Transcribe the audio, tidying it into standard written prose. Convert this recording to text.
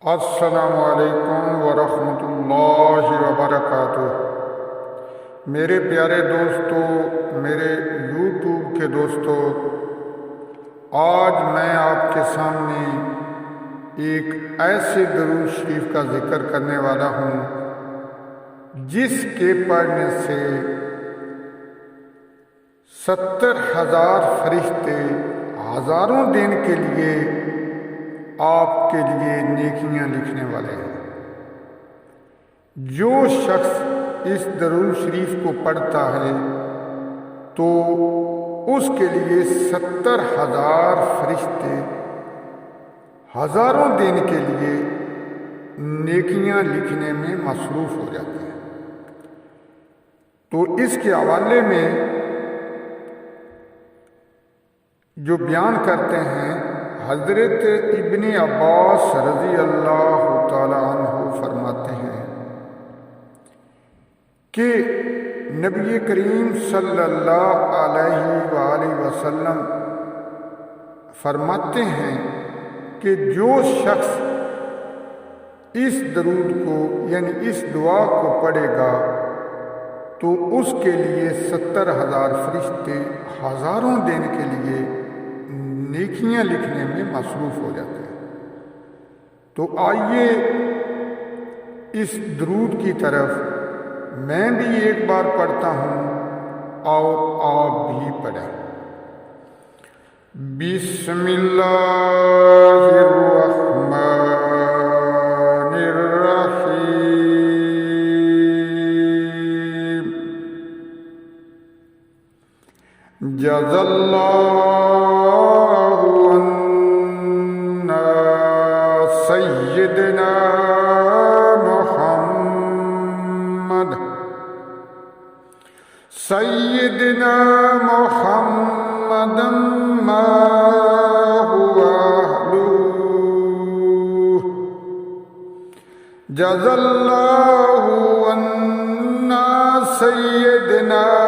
السلام علیکم ورحمۃ اللہ وبرکاتہ۔ میرے پیارے دوستو، میرے یوٹیوب کے دوستو، آج میں آپ کے سامنے ایک ایسے درود شریف کا ذکر کرنے والا ہوں جس کے پڑھنے سے 70,000 فرشتے ہزاروں دن کے لیے آپ کے لیے نیکیاں لکھنے والے ہیں۔ جو شخص اس درود شریف کو پڑھتا ہے تو اس کے لیے 70,000 فرشتے ہزاروں دن کے لیے نیکیاں لکھنے میں مصروف ہو جاتے ہیں۔ تو اس کے حوالے میں جو بیان کرتے ہیں، حضرت ابن عباس رضی اللہ تعالی عنہ فرماتے ہیں کہ نبی کریم صلی اللہ علیہ وآلہ وسلم فرماتے ہیں کہ جو شخص اس درود کو یعنی اس دعا کو پڑھے گا تو اس کے لیے 70,000 فرشتے ہزاروں دن کے لیے نیکیاں لکھنے میں مصروف ہو جاتے ہیں۔ تو آئیے اس درود کی طرف میں بھی ایک بار پڑھتا ہوں اور آپ بھی پڑھیں۔ بسم اللہ الرحمن الرحیم۔ جزا اللہ سیدنا محمد ما هو أهله جزا الله عنا سيدنا